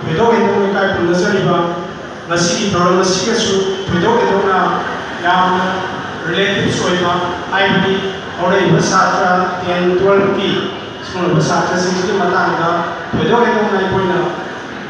थोदोक हेदोक काय पुनजरिबा ngasi program ngasi kasu thudok edona yam relatives oiba aibdi ore basatra 10 12 ki small basatra 60 matanga thudok edona ipoina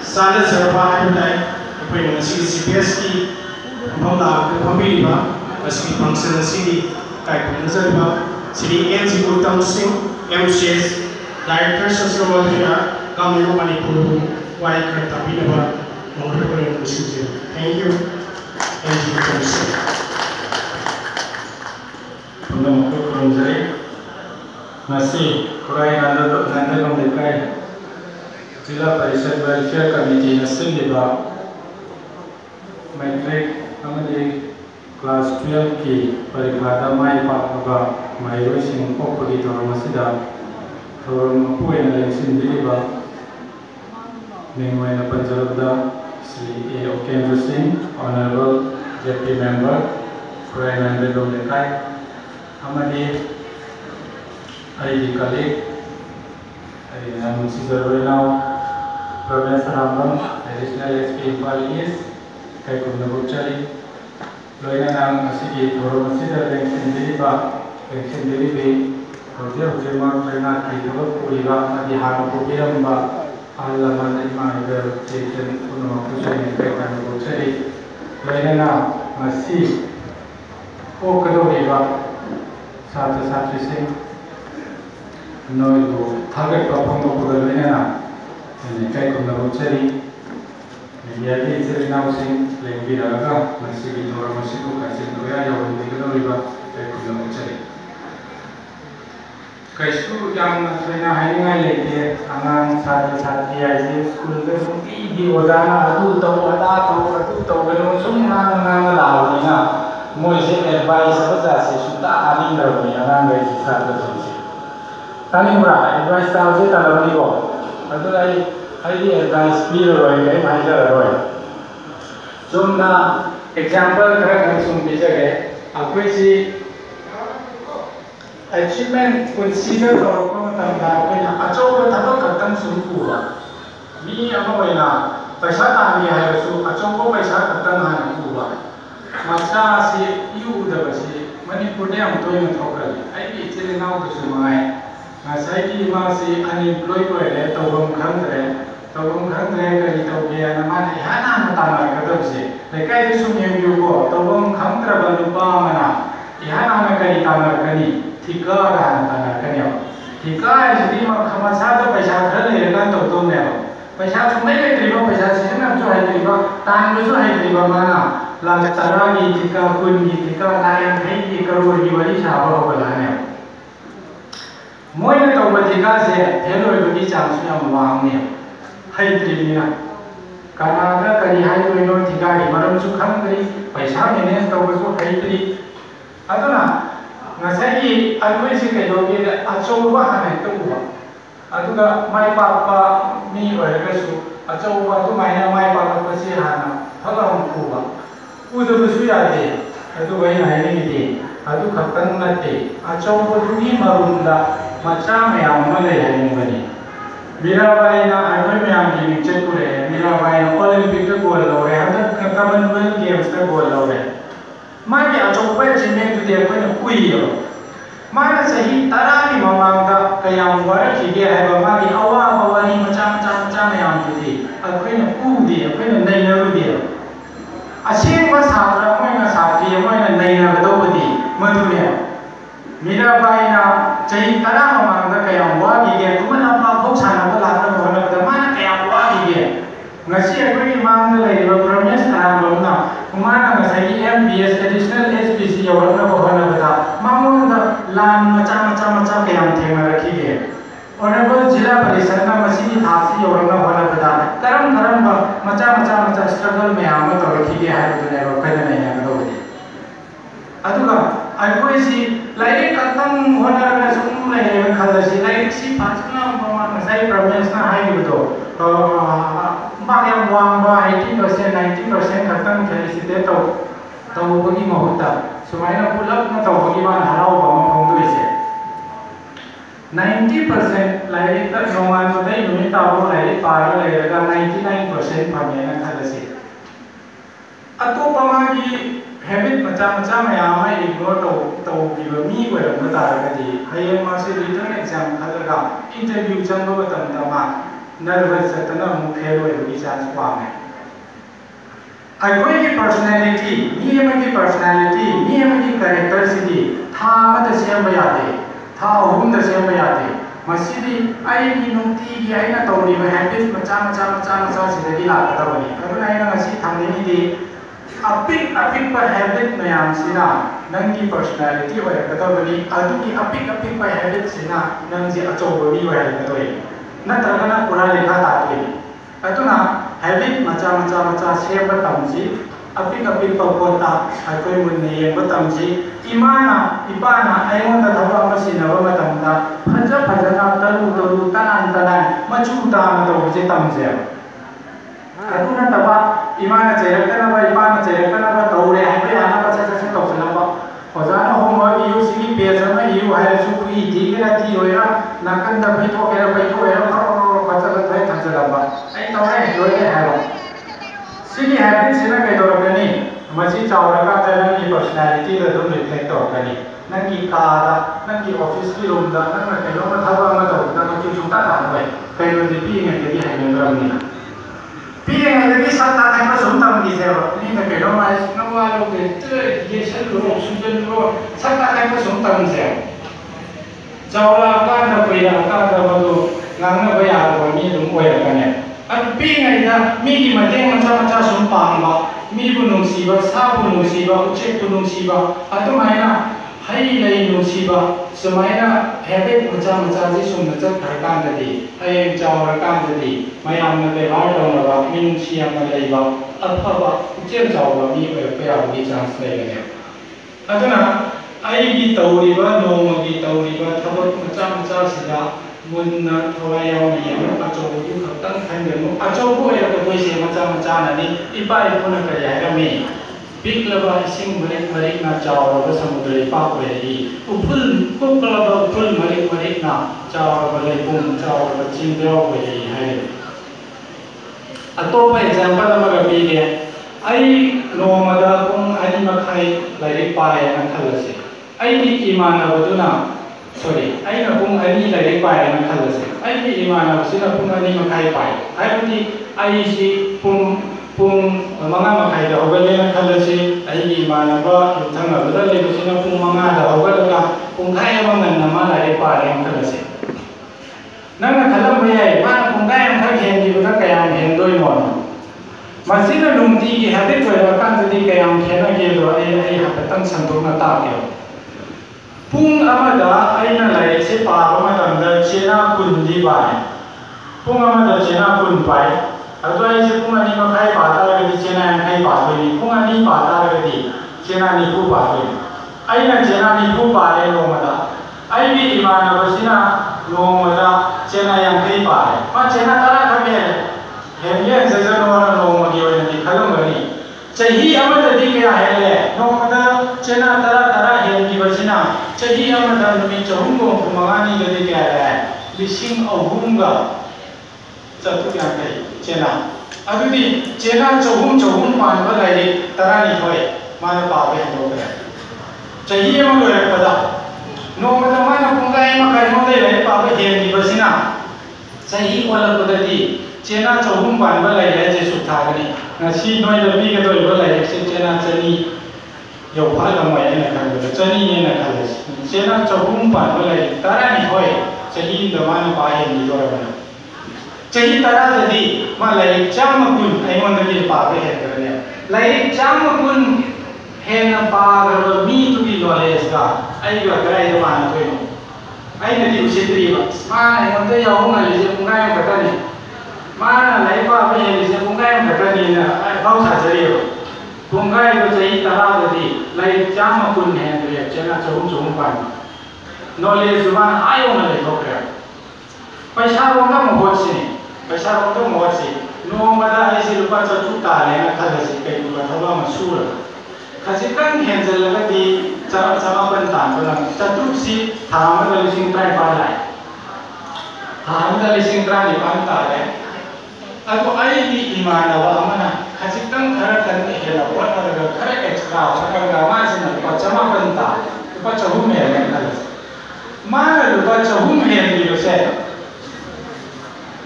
sada serba aibdai ipoina ngasi CPS ki bhamla phambiriba ngasi function ngasi kai punnazariba Sri NG Uttam Singh MCS Director Social Welfare Government of Manipur wai kartabinaba Thank you. Thank you, Commissioner. Masih Kurai Nandagam Dekai Jila Parishad Welfare Committee Nasin Diba Matric Amadi Class 12 Ki Parikhada Mai Pakaba Mairo Sing Populi Toramasida Toram Puena Lensin Diba Ningwena Panjarabda Sri A. Kendra Singh, Honorable Deputy Member, Kurai Nandagam Dekai, Amadi, ID colleague, I am Caesar now, Professor Rambam, Additional SP Impal East, Kaikum Nabuchari, Loina Nam Asiki, Toromacida, Lensin Diliba, Lensin Dilibi, Hotel Jemar, Prenat, Kitabo, Puliba, Madihano Pupiramba, Allah Manimaider, Jason Puno, Kusani, Kaikan Nabuchari, Loina Nam, Masi, Okadoriba, Sata Satri Singh, Noidu, Target Papong Pugana, and Kaikum Nabuchari, Yadi Serena Singh, Lembiraga, Masiki Toramasiku, Kasindoya, or Nicoloriba, Kaikum Nabuchari. Kaisu yang Serena Hainga Lake, Anang Sati Sati, I school, the Suki, Ozana, Adu, Ada, Adu, Sumana, Laudina, Moise advice of us, Suta, Adinga, Ananga is Sata. Tanimura, advice thousand and only I advice Peter Roy, Miser Roy. So now, example, correct some picture, Aquisi achievement considered or a choker Tabakatan Sumkura. Me, Amoina, Pasata, I have so a choco by Sakatan Kuba. Masasi, you the Basi, Manipudam doing properly. I be telling now to Sumai. Masai Masi unemployed by Tobum Country, Namani Hana Matama Kadopsi, the Kaisum Yugo, Tobum Country Balubamana, Yana Kani, Tika and Tanakano. Tika is the name of Kamasada by Shakali and Tonel. By Shak made a river, by Shasina to a river, Tan was a river mana, Lantarani, Tika, Kundi, Tika, Lion, Haiti, Karu, Yurisha, Babalana. Moina Tobatika said, Hello, the chance of Wang. Hydrina Kanada, Kari, no Tigari, Maram to country, by some minutes over so Hydri. Aduna Nasaki, always you can get a Chowa and Tuba. Aduga, my papa, me or a vessel, a Chowa to my papa Pasihana, Palam Kuba. Udusuya day, Aduay, I need it. Adu Katan Nate, a Chowa to be Marunda. Macam yang mana yang ini? Mirabaina, aku yang ini cekure. Mirabaina Olympic tu gol laure, ada Commonwealth Games tu gol laure. Mana yang coba cina tu dia pun kuiyo. Mana sahih tarani mamangga kayang warak dia ada mari awal awali macam yang tu. Aku ini kudi, aku ini naik dia. Asyik pasal orang mana sakit, mana naik tu budi, madunya. Mirabaina Jai Tara Mamanga Kayam Wagi, Kumana Poksana, one of the man Kayam Wagi. Nasia Green Manga, Promise Arabona, Kumana Masai MBS, additional SPC, or one of the Mamma Lan Macha Kayam Temaraki. Honorable Jilla Parisana Masini Tasi, or one of the Karam Macha struggle Mayama or Kiki had to never Penana Nobody. Aduga. Aku isi lain katang honar na semua lain kalau si lain si pasnya memang saya promise na hai gitu. Bang yang buang bah 18%, 19% katang jadi si dia tahu bagi mahuta. Semuanya pulang na tahu bagi mana harau bang punggu isi. 90% lain tak normal tu dah ini tahu lain par lain kan 99%. 100% फंगेना खलसे अतोपा मागी habit मचा मचा मयाम ignore तौगिबा मी ओइरम तारगदी हयें मासे return exam खलगा interview Chamba मतमदा मा nervous Chatna मु fail ओइबगी chance वांगे अखोई की personality मी personality मी character सिदी था मत सेम यादे था अहुम द सेम यादे मसीदी आईगी नुंती की आईना तौरिबा हैबिट मचा सिदगी लाकदबनी अदुना आईना मसी थंगनिदी अपिक पर हैबिट मयाम सिना नंगी पर्सनालिटी ओइरकदबनी अदुगी अपिक पर हैबिट सिना नंजी अचौबी ओइरकदोय नत्रगना पुरा लेखा ताके अदुना हैबिट मचा सेम तमसी अपिक पोता अखोई मुन्ने येंबा तमसी इमाना इपाना आइमोंदा थबा मसिनबा मतमदा फजना तलु तनान मचू ताना तौबजे तमसे अदुना तबा इमाना चेरकनबा इपाना चेरकनबा तौरे हाइबा याना बचा तौसनबा ओजाना होमवर्क यू सिगी पेज अमा यू हाइरसु कुई दिगेरा दी होया नाकंदा बैठोकेरा फचल थय थंजलबा आई तौरे लोइले हारो सिगी हैबिट सिना कैदोरकनी मसी चावरका नंगी पर्सनालिटी द दुम रिफ्लेक्ट तौरकनी नंगी कादा नंगी ऑफिस की रूम दा नंगा कैनोमा थबा अमा तौदा नंगी जुता तानबे कैनोदि पींगेदि हाइनेंगरमनिना पींगेदि सत्ता थाइबा सुमतमगी सेबा नीना कैनोमा नवा लोगे येसन रो सुजन रो सत्ता थाइबा सुमतमसे चावरा कादा पैया कादा बदो ngang na baya ko mi dum oya kane at pingai da mi gi mateng macha sum pangba mi bu nung siba sa bu nung siba uchek bu nung siba atu maina hai lei nung siba sumaina habit macha ji sum na chat thar kan da di ai chawra kan da di mayam na le bar dong ba mi nung siam na lei ba atha ba uchek chawra mi oya paya gi chance lei ne atuna ai gi tauri ba no gi tauri ba thabak macha sida Munna थोड़ा याव नहीं है अचौबु खतंग खंगनु अचौबु है तो कोई से मचा नदी इपा इपुन करे है मे पिकलबा सिंग मरिक ना चावरबा समुद्र इपा कोई उफुल कोकलबा उफुल मरिक ना चावरबा लेपुम चावरबा चिंदेव कोई है अतोप एग्जांपल अमगा पीगे आई नोमदा पुंग अनि मखाई लाइरिक पाए ना खलसे आई की इमानबदुना sorry ai na pung ani la re pai na khal se ai ki imana sina pung ani ma khai pai ai pati ai si pung manga ma khai da hogale na khal se ai ki imana ba thang na da le sina pung manga da hogale ka pung khai ma ngan na ma la re pai na khal se nang na khalam ba yai ma pung khai am thak hen ji ba ka yam hen doi no ma sina lung ti ki habit ko ra kan ti ka yam hen na ke do ai ha tang san do na ta ke पुंग अमदा आइना like से पाबा मतमदा चेना कुंदी bye पुंग अमदा चेना कुन पाय अतो आई से पुंग अनि मखाई पाता रगदी चेना खाई पाबनी पुंग अनि पाता रगदी चेना निपु पाबे आइना चेना निपु पारे नोमदा आई भी इमाना बसिना नोमदा चेना यांखाई पारे मा चेना तरा खबे हेमिया जजन वाला नोमगी वनी खलमगनी चही अमददी क्या है नोमदा चेना तरा हेमगी बसिना चही अमदा नुमी चहुंगो कुमागानी गदे क्या है लिसिंग अहुंगा चतु यांखाई चेना अदुदी चेना चहुं पानबा लाइरि तरानी होय माना पाबे हंदोगरे चही अमगो रखदा नोमदा माना पुंगाय मखाय मोदे लाइ पाबे हेमगी बसिना चही ओलपददी चेना चहुं पानबा लाइरि जे सुथागनी ngasi noi lebih ke tu ibu lagi cina ceni yo pada mai na kan ceni ni na kan cina cahum pan boleh tara ni hoy ceni daman pahe ni do mana ceni tara jadi malai jam kun ai mon lagi pa be he kerana lai jam kun he na pa ro mi tu bi knowledge ka ai ga kai do mana tu no ai na di usitri ma ai mon te yo ngai je ngai ka ta ni mana lai pa be he je ngai ka ta ni na bao sa jari pungai ko chai tara dadi lai jam kun he de chena chum pan knowledge man ayo na le thokra paisa ro na mo si paisa ro to mo si no mada ai si lupa chu ta le na khala si kai lupa thaba ma sura khasi kan hen jal la di chama ban tan ko na chatu si thama da lising trai pa lai thama da lising trai ni pan ta le अदो आईगी इमानवा अमना खजितंग खरा कन हेला होनरगा खरा extra होनरगा मासिना लुपा चमापनता लुपा चहुम हेले खलस माना लुपा चहुम heli बसे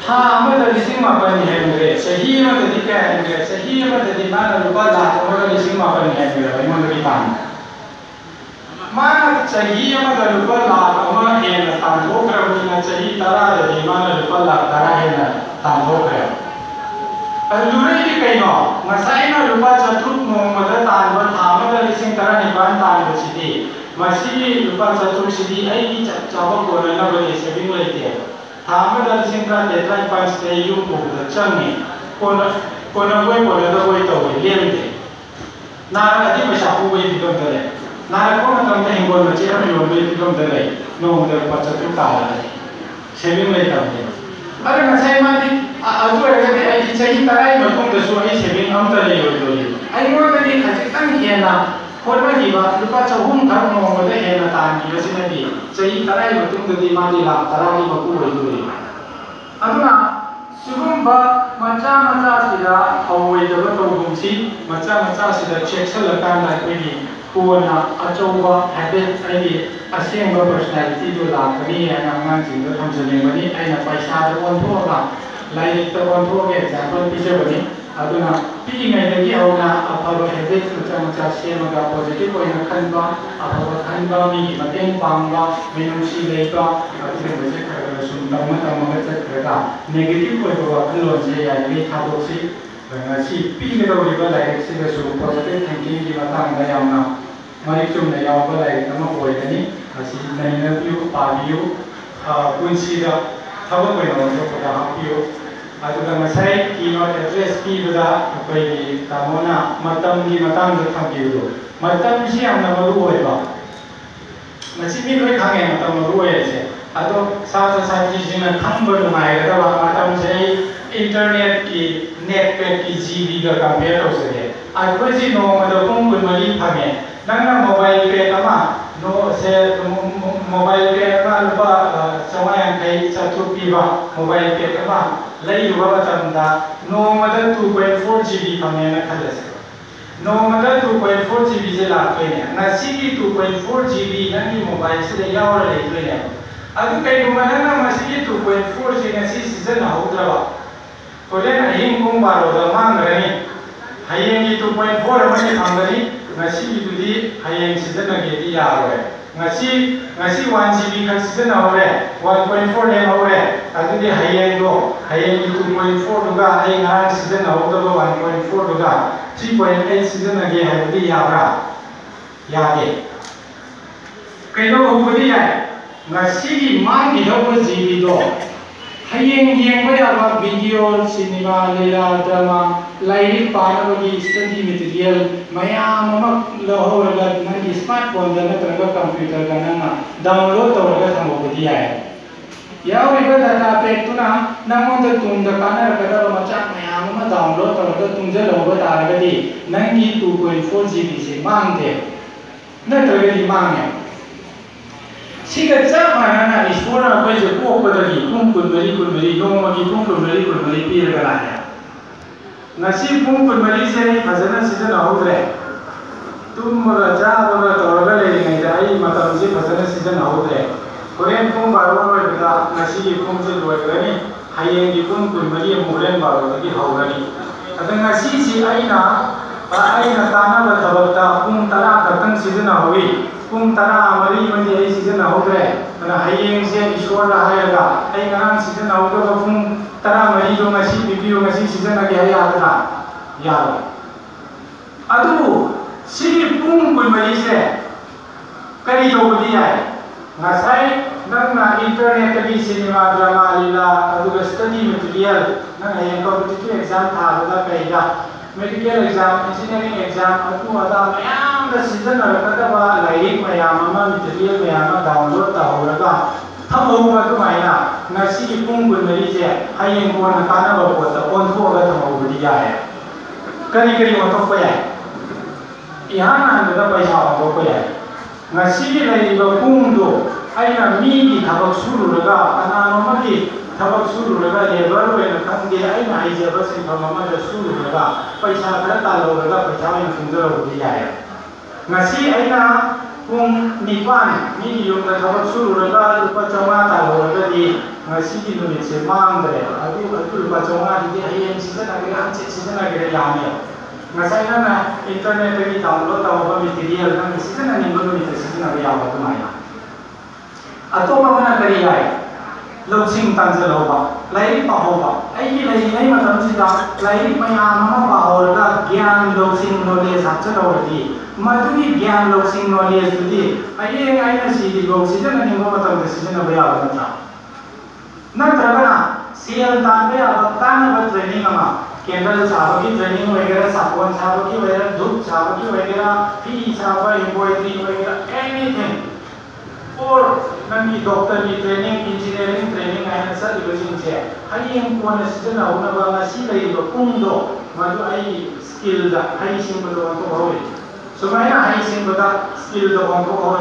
था अमदा लिसिंग मापन हेले सही अमदा दिका हेले सही अमदा दि माना लुपा लाख अमदा लिसिंग मापन हेले इमोंदगी तान माना सही अमदा लुपा लाख अमदा हेले तान होकरबनिना सही तरा दि माना लुपा लाख तरा हेले तान होकर लुरई कईनो मसाइना लुपा चतुर्थ नोमदा तानबा थामदा लिसिंग तरा निपान तानबसिदी मसी लुपा चतुर्थ सिदी आईगी चाबा कोननबदि सेविंग लेते थामदा लिसिंग तरा तेत्रा पांच ते यू पुबदा चंगी कोनगोय कोनदगोय तोय लेमदे नारादी पैसा पुबई दिदम दरे नारा को मतम हिंगोल मचे हम योबे दिदम दरे नोमदा लुपा चतुर्थ ताला सेविंग लेते अरे मसाई मादी अदुरगदि आई चही तराई मतुंगदसु आई सेविंग अमता लेयोदोली आई मोदि खजितंग हेना होरबदिबा लुपा चहुम खर नोमदा हेना तांगी बसिनदि चही तराई मतुंगदि मादी लाख तराई मकु ओइदोली अदुना सुगुंबा मचा मचा सिदा अवैदबा तौगुमसी मचा मचा सिदा चेक्सल लकांदा कोइगी कोना अचौबा हैबिट आई असेंबा पर्सनालिटी दो लाखनी है आंगांसिंग दो थमजलेंबनी आइना पैसा दो ओनथोगा लाइक तो ओनथोगे एग्जांपल पिजबनी अदुना पिइङैदगी हौना अफबा हैबिट मचा मचा सेमगा पॉजिटिव ओइना खनबा अफबा खनबा मी मतेंग पांगबा मिनुसी लेबा अदुबसे खरगा सुम तममा तमगा चक्रगा नेगेटिव ओइबा खलोजे यानि थादोसी ngasi पिगदौरिबा लाइक सिगसु पॉजिटिव थिंकिंग की मतंगदा यामना मरी चुमना यावबा लाइक तमा ओइदनी asi nainapyu pabiyu punsiga thaba koino thokada hapiyu aduga masai keynote address pibada akoigi tamona matamgi matangda thambiyu matam si amna maru oiba masi mi loi khange matam maru oise ado satra satri jina khamba numaigada ba matam sei internet ki net pack ki gb ga compare tawsade akoji no mada pung kunmari phange nangna mobile pack ama no se mobile pack ma lupa samaya kai chatu piba mobile pack ma lai yuwa matamda no mada 2.4 gb phange na khalas no mada 2.4 gb je la pene na sigi 2.4 gb nani mobile se yawra le pene adu kai gumana na masigi 2.4 je na si season haudraba kolen ahing kung baro da mangrani hayeng 2.4 amani thangani ngasi dudi hayeng season na gedi yaroe ngasi 1 GB kan season hore 1.4 le hore adudi hayeng 2.4 duga hayeng ngarang season hore 1.4 duga 3.8 season na ge hadudi yara yade kaino hubudi ya ngasi mangi hobo GB do hayeng yengba yaba video cinema leila drama like पानबगी study material मयाम लहोरगा नंगी smartphone दा नत्रगा computer का नंगा download तौरगा थमबदी याय यावरिबा data pack तुना नंगोंदा तुंदा कानर कदा मचा मयाम डाउनलोड तौरगा तुंजे लौबा तारगदी नंगी 2.4 GB से मांगदे नत्रगदी मांगे सिगा चामाना ईश्वरा बजे पोपदगी पुंग कुनबरी नोमगी पुंग कुनबरी पीरगा लाया ngasi pung kunmari se fazana season ahudre tummaga chabaga tawraga leringai da ai matam se fazana season ahudre koren pung baro da ngasi pung se loigrani hayeng gi pung kunmari muren baro gi haurani adang ngasi si aina tana ba thabakta pung tara katang season ahui pung tara mari mandi ai season ahudre ana hayeng se ishwar la hayaga ai ngarang season ahudre pung tara mari do ngasi bibiyo ngasi season agi haya ada yaro adu sigi pung kunmari se kari do budi ai ngasai nangna internet agi cinema drama lila adu study material nang hayang competitive exam tha da kaida medical exam engineering exam atu ada mayam da season kada ba laik mayam ma material mayam download ta horaga thamo tu maina ngasi pung kunmari se hayeng ko na kana ba ko ta on tho ga thamo budi ya hai kari ma to pa ya ihan na da paisa ba ko ya ngasi lai ba pung do aina mi gi thabak suru raga ana no ma gi ꯊꯕꯛ ꯁꯨꯔꯨꯔꯒ labour ꯑꯣꯏꯅ ꯈꯪꯗꯦ ꯑꯩꯅ ꯍꯩꯖꯕ ꯁꯤꯟꯐꯝ ꯑꯃꯗ ꯁꯨꯔꯨꯔꯒ ꯄꯩꯁꯥ ꯈꯔ ꯇꯥꯜꯍꯧꯔꯒ ꯄꯩꯁꯥ ꯑꯣꯏꯅ ꯇꯨꯡꯖꯔꯕꯗꯤ ꯌꯥꯏ ꯉꯁꯤ ꯑꯩꯅ ꯄꯨꯡ 9 ꯃꯤꯒꯤ ꯌꯨꯝꯗ ꯊꯕꯛ ꯁꯨꯔꯨꯔꯒ ꯂꯨꯄꯥ 500 ꯇꯥꯜꯍꯧꯔꯒꯗꯤ ꯉꯁꯤꯒꯤ ꯅꯨꯃꯤꯠꯁꯦ ꯃꯥꯡꯗ꯭ꯔꯦ ꯑꯗꯨ ꯂꯨꯄꯥ 500ꯗꯨꯗꯤ ꯍꯌꯦꯡ ꯁꯤꯖꯤꯟꯅꯒꯦꯔꯥ ꯍꯪꯆꯤꯠ ꯁꯤꯖꯤꯟꯅꯒꯦꯔꯥ ꯌꯥꯅꯤ ngài nana internet dari download tahu material nang season ani baru itu season ada yang apa maya atau apa mana kari ay langsing tanza loba lain pahoba ay lain lain macam sida lain mayama pahoga gyan langsing knowledge hacha lawadi maduri gyan langsing knowledge di ay na si di go season ani mo macam season ada yang apa na terkena siang tanpa apa tanpa training ama candle छाप की training वगैरह साबुन छाप की वगैरह धूप छाप की वगैरह फी छाप एम्ब्रॉयडरी वगैरह एनीथिंग और नंगी डॉक्टर की ट्रेनिंग इंजीनियरिंग ट्रेनिंग आयन सब इवजिंग से हयें कोन सीजन आउना बा ngasi lai do pungdo madu ai skill da hai sing do to howe sumaya hai sing da skill do on to howe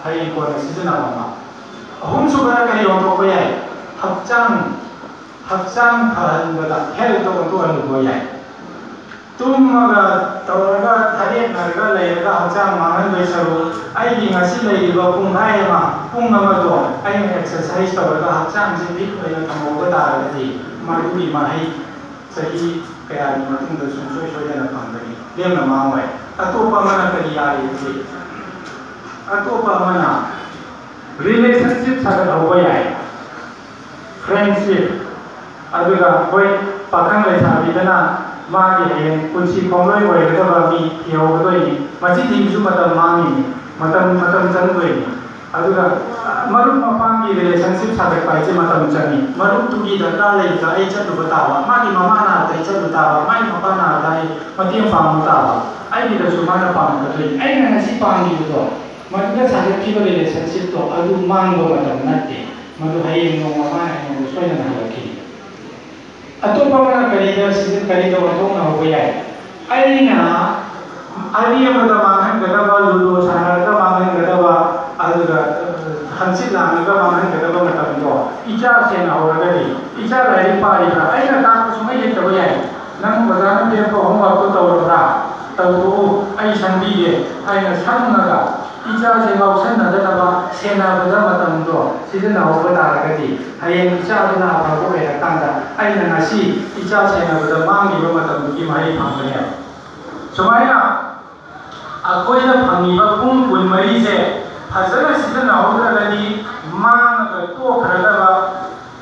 hयें कोन सीजन आउना ahum subara kai on to ko yai hakchang pharanbada health to to anu go yai tummaga tawraga thare narga leiraga hakchang mangan doi saru ai gi ngasi leiriba pung hai ma pung ama do ai exercise tawraga hakchang se bit oina thamoga taragadi madui mahai sahi kaya ni matung da sunsoi soidana pangani lemna mawai atopa mana kari yari ti atopa mana relationship saga hoba yai friendship aduga hoi pakang lai sabidana magi hyen kunchi khomloi oigadaba mi thiyogadoi machi thingsu matam mangi matam changdoi aduga marup mapangi relationship sadak paise matam changi marup tugi daka lai ka ai chatu batawa magi mama na dai chatu tawa mai papa na dai matiam pam tawa ai bi da sumana pam kadoi ai na si pangi do maduga sadak kiba relationship to adu mangbo matam natte madu hayen no mama na no soina na halaki atau mana kerja season kerja orang na ho yai aina ari amada mangan gadaba ludo sana ga mangan gadaba aduga hansit langa ga mangan gadaba matam do ija se na ho gadi ija lai pa ira aina ta sumai ye to yai nang bazar me ko hom ba to tawra tawu ai sandi ye aina sanna ga ija se ngau sanna da ba sena bada matam do season na ho bata gadi hayeng ija na ba ko era tanda aina ngasi ija sena bada mangi ba matam ki mai phangane sumaya akoina phangi ba pung kun mai se phajana season na ho gadi mang ga to khara ba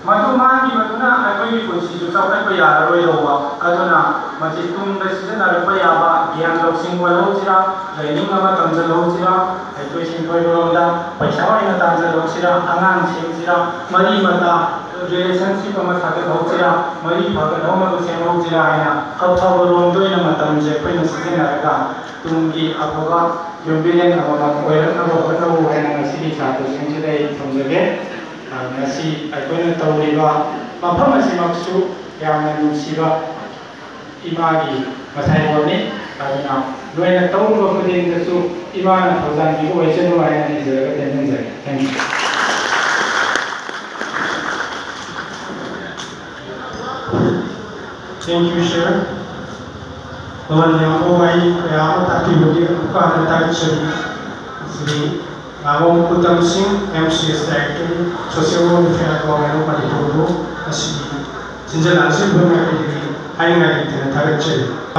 madu mangi ba tuna akoi kunsi ju chau kai pa ya roi do ba aduna maji tung da season na pa ya ba gyan lok sing wa lo chira learning ma tam ja lo chira ai sing thoi ro da paisa wa ina tam ja lo chira angang sing chira mari mata relationship ma sa ka ho chira mari ba ka no ma lo sing ho chira aina khap tha bo rom do ina matam je pai na season na ka tumgi apoga yombilen ama ma oiran na bo na bo aina ngasi sa to sing je dai thonjage ngasi aikoina tawriba mafam asimaksu yamna nusiba imagi masai woni aduna loina tawruba khudingasu imana thawjan bi oisenu ayana ni jaraga tenjai thank you thank you sir Tuhan yang baik yang tak diberi bukan tak jadi Sri Ngawang Kutam Singh, MCS Director, Social Welfare Government Party Board, Asli. Jinjal Asli Bumya Kiri, Hai Ngai Tena Tarak Ceri.